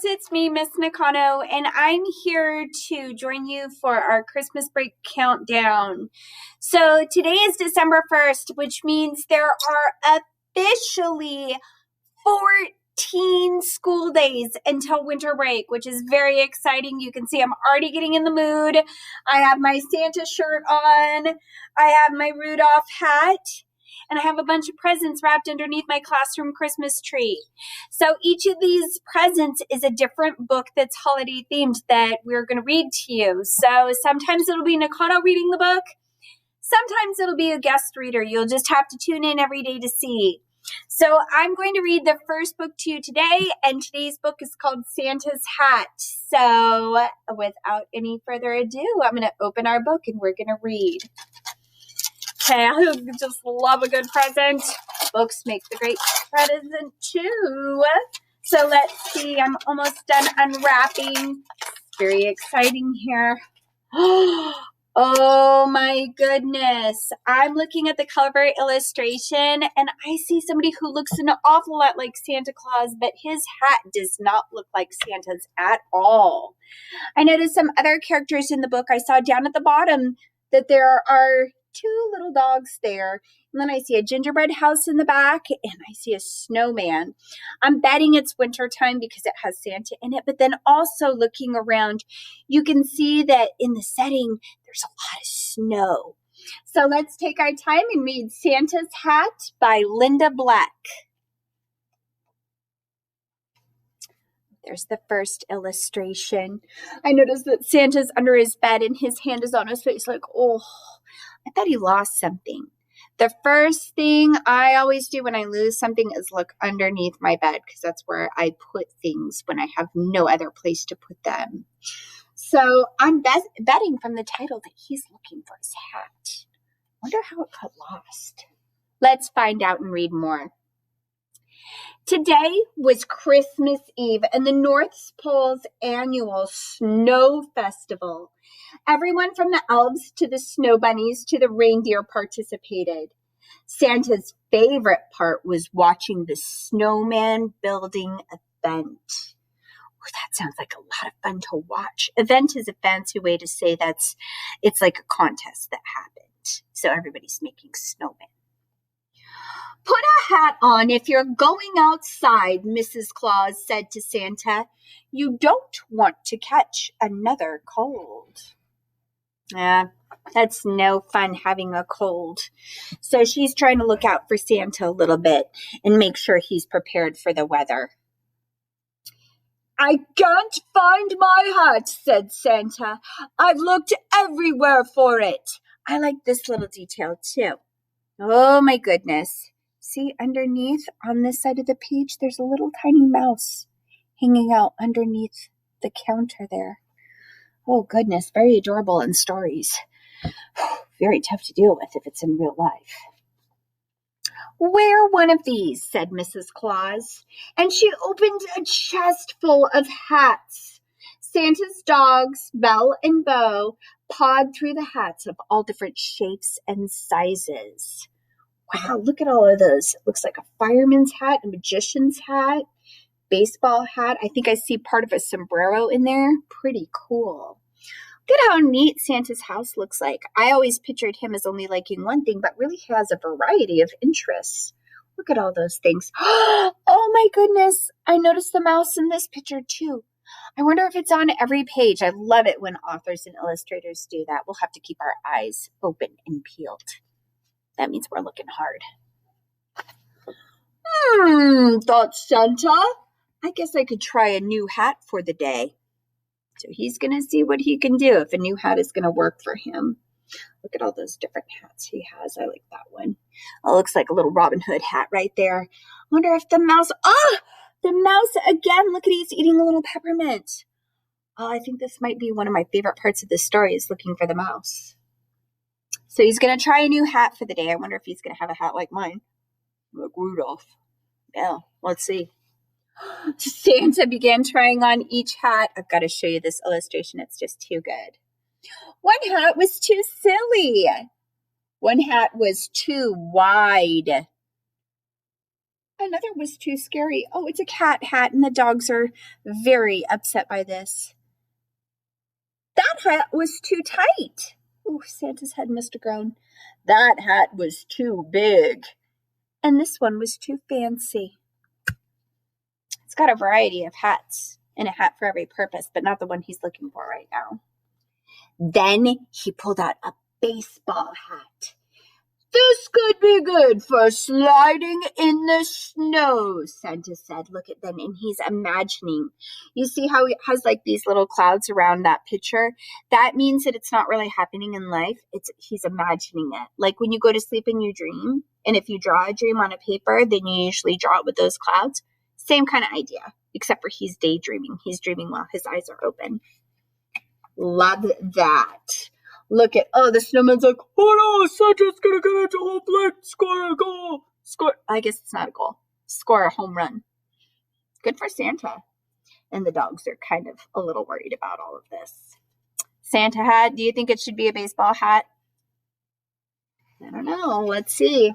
it's me, Miss Nakano, and I'm here to join you for our Christmas break countdown. So today is December 1st, which means there are officially 14 school days until winter break, which is very exciting. You can see I'm already getting in the mood. I have my Santa shirt on. I have my Rudolph hat. And I have a bunch of presents wrapped underneath my classroom Christmas tree. So each of these presents is a different book that's holiday themed that we're going to read to you. So sometimes it'll be Nakano reading the book. Sometimes it'll be a guest reader. You'll just have to tune in every day to see. So I'm going to read the first book to you today, and today's book is called Santa's Hat. So without any further ado, I'm going to open our book and we're going to read. Okay, I just love a good present. Books make the great present too. So let's see, I'm almost done unwrapping. Very exciting here. Oh my goodness. I'm looking at the cover illustration and I see somebody who looks an awful lot like Santa Claus, but his hat does not look like Santa's at all. I noticed some other characters in the book. I saw down at the bottom that there are two little dogs there. And then I see a gingerbread house in the back and I see a snowman. I'm betting it's winter time because it has Santa in it. But then also looking around, you can see that in the setting, there's a lot of snow. So let's take our time and read Santa's Hat by Linda Black. There's the first illustration. I noticed that Santa's under his bed and his hand is on his face like, oh, I bet he lost something. The first thing I always do when I lose something is look underneath my bed because that's where I put things when I have no other place to put them. So I'm betting from the title that he's looking for his hat. Wonder how it got lost. Let's find out and read more. Today was Christmas Eve and the North Pole's annual snow festival. Everyone from the elves to the snow bunnies to the reindeer participated. Santa's favorite part was watching the snowman building event. Oh, that sounds like a lot of fun to watch. Event is a fancy way to say it's like a contest that happened. So everybody's making snowmen. Put a hat on if you're going outside, Mrs. Claus said to Santa. You don't want to catch another cold. That's no fun having a cold. So she's trying to look out for Santa a little bit and make sure he's prepared for the weather. I can't find my hat, said Santa. I've looked everywhere for it. I like this little detail too. Oh my goodness. See, underneath on this side of the page, there's a little tiny mouse hanging out underneath the counter there. Oh goodness, very adorable in stories. Very tough to deal with if it's in real life. Wear one of these, said Mrs. Claus, and she opened a chest full of hats. Santa's dogs, Belle and Beau, pawed through the hats of all different shapes and sizes. Wow, look at all of those. It looks like a fireman's hat, a magician's hat, baseball hat. I think I see part of a sombrero in there. Pretty cool. Look at how neat Santa's house looks like. I always pictured him as only liking one thing, but really has a variety of interests. Look at all those things. Oh my goodness. I noticed the mouse in this picture too. I wonder if it's on every page. I love it when authors and illustrators do that. We'll have to keep our eyes open and peeled. That means we're looking hard. Thought Santa. I guess I could try a new hat for the day. So he's going to see what he can do if a new hat is going to work for him. Look at all those different hats he has. I like that one. Oh, looks like a little Robin Hood hat right there. I wonder if the mouse, the mouse again. Look at he's eating a little peppermint. Oh, I think this might be one of my favorite parts of this story is looking for the mouse. So he's going to try a new hat for the day. I wonder if he's going to have a hat like mine. Like Rudolph. Yeah, let's see. Santa began trying on each hat. I've got to show you this illustration. It's just too good. One hat was too silly. One hat was too wide. Another was too scary. Oh, it's a cat hat, and the dogs are very upset by this. That hat was too tight. Oh, Santa's head must have grown. That hat was too big. And this one was too fancy. It's got a variety of hats and a hat for every purpose, but not the one he's looking for right now. Then he pulled out a baseball hat. This could be good for sliding in the snow, Santa said. Look at them, and he's imagining. You see how it has like these little clouds around that picture? That means that it's not really happening in life. He's imagining it. Like when you go to sleep and you dream, and if you draw a dream on a paper, then you usually draw it with those clouds. Same kind of idea, except for he's daydreaming. He's dreaming while his eyes are open. Love that. Look at, the snowman's like, oh no, Santa's gonna get into home plate, score a goal, score. I guess it's not a goal. Score a home run. Good for Santa. And the dogs are kind of a little worried about all of this. Santa hat, do you think it should be a baseball hat? I don't know. Let's see.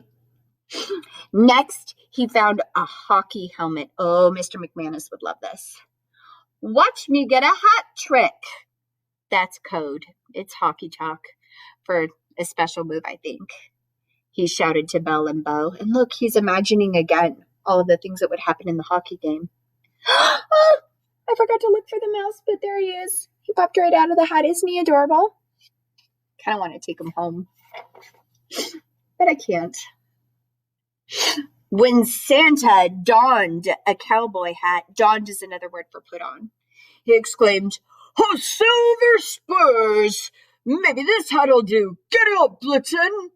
Next, he found a hockey helmet. Oh, Mr. McManus would love this. Watch me get a hat trick. That's code. It's hockey talk for a special move, I think. He shouted to Belle and Bo. And look, he's imagining again all of the things that would happen in the hockey game. Oh, I forgot to look for the mouse, but there he is. He popped right out of the hat. Isn't he adorable? Kind of want to take him home, but I can't. When Santa donned a cowboy hat, donned is another word for put on, he exclaimed, "Oh, silver spurs! Maybe this hat'll do. Get up, Blitzen!"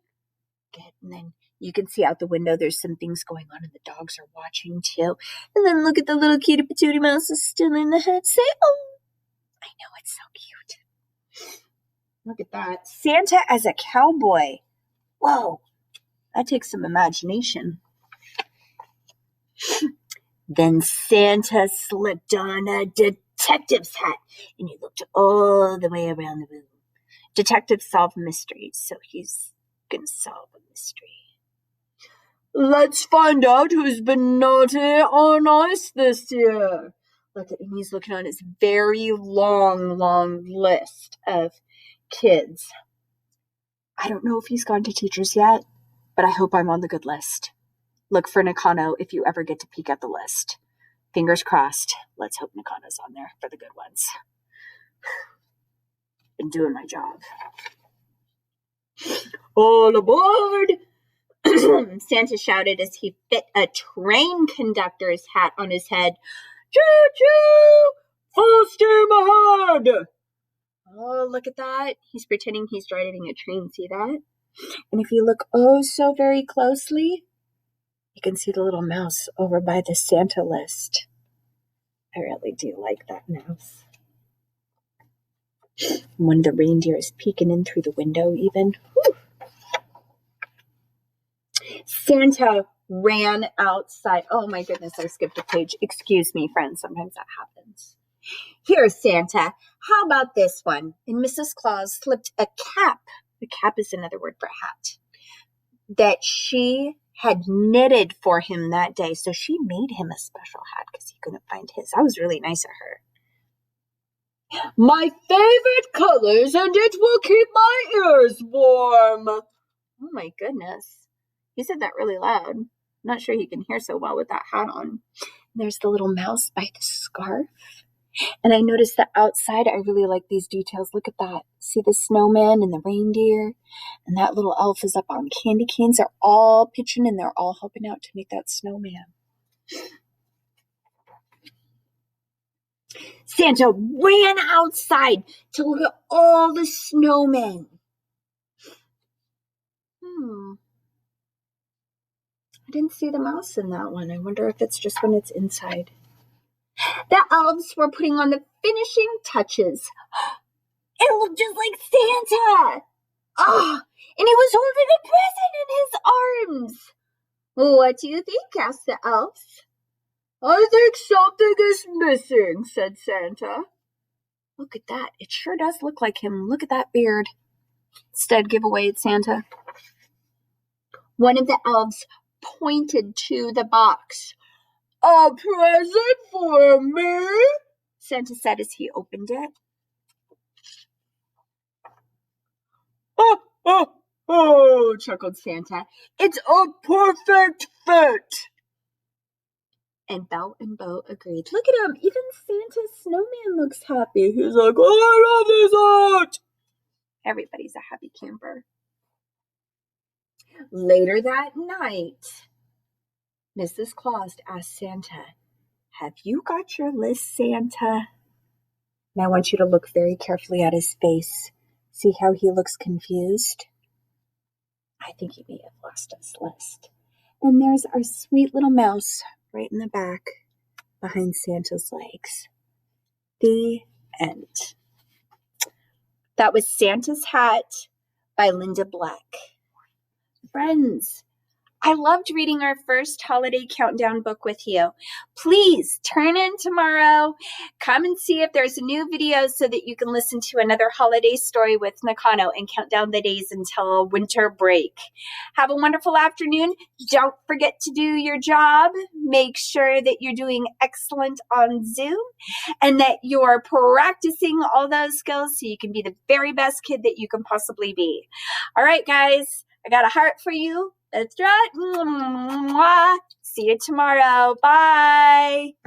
And then you can see out the window there's some things going on, and the dogs are watching too. And then look at the little cutie patootie mouse is still in the hat. Say, oh, I know, it's so cute. Look at that. Santa as a cowboy. Whoa, that takes some imagination. Then Santa slipped on a detective's hat, and he looked all the way around the room. Detectives solve mysteries, so he's going to solve a mystery. Let's find out who's been naughty or nice this year. Look at him. He's looking on his very long list of kids. I don't know if he's gone to teachers yet, but I hope I'm on the good list. Look for Nakano if you ever get to peek at the list. Fingers crossed. Let's hope Nakano's on there for the good ones. Been doing my job. All aboard! Santa shouted as he fit a train conductor's hat on his head. Choo-choo! Full steam ahead! Oh, look at that. He's pretending he's driving a train. See that? And if you look so very closely, you can see the little mouse over by the Santa list. I really do like that mouse. One of the reindeer is peeking in through the window even. Whew. Santa ran outside. Oh my goodness, I skipped a page. Excuse me, friends. Sometimes that happens. Here, Santa. How about this one? And Mrs. Claus slipped a cap. A cap is another word for hat. That she had knitted for him that day. So she made him a special hat because he couldn't find his. That was really nice of her. My favorite colors, and it will keep my ears warm. Oh my goodness. He said that really loud. I'm not sure he can hear so well with that hat on. There's the little mouse by the scarf. And I noticed that outside, I really like these details. Look at that. See the snowman and the reindeer? And that little elf is up on candy canes. They're all pitching and they're all helping out to make that snowman. Santa ran outside to look at all the snowmen. I didn't see the mouse in that one. I wonder if it's just when it's inside. The elves were putting on the finishing touches. It looked just like Santa. Oh, and he was holding a present in his arms. What do you think? Asked the elves. I think something is missing, said Santa. Look at that. It sure does look like him. Look at that beard. Instead, give away it's Santa. One of the elves pointed to the box. "A present for me?" Santa said as he opened it. "Oh, oh, oh," chuckled Santa. "It's a perfect fit." And Belle and Bo agreed. Look at him. Even Santa's snowman looks happy. He's like, "Oh, I love this hat." Everybody's a happy camper. Later that night, Mrs. Claus asked Santa, "Have you got your list, Santa?" And I want you to look very carefully at his face. See how he looks confused? I think he may have lost his list. And there's our sweet little mouse right in the back behind Santa's legs. The end. That was Santa's Hat by Linda Black. Friends, I loved reading our first holiday countdown book with you. Please turn in tomorrow. Come and see if there's a new video so that you can listen to another holiday story with Nakano and count down the days until winter break. Have a wonderful afternoon. Don't forget to do your job. Make sure that you're doing excellent on Zoom and that you're practicing all those skills so you can be the very best kid that you can possibly be. All right, guys. I got a heart for you. That's right. See you tomorrow. Bye.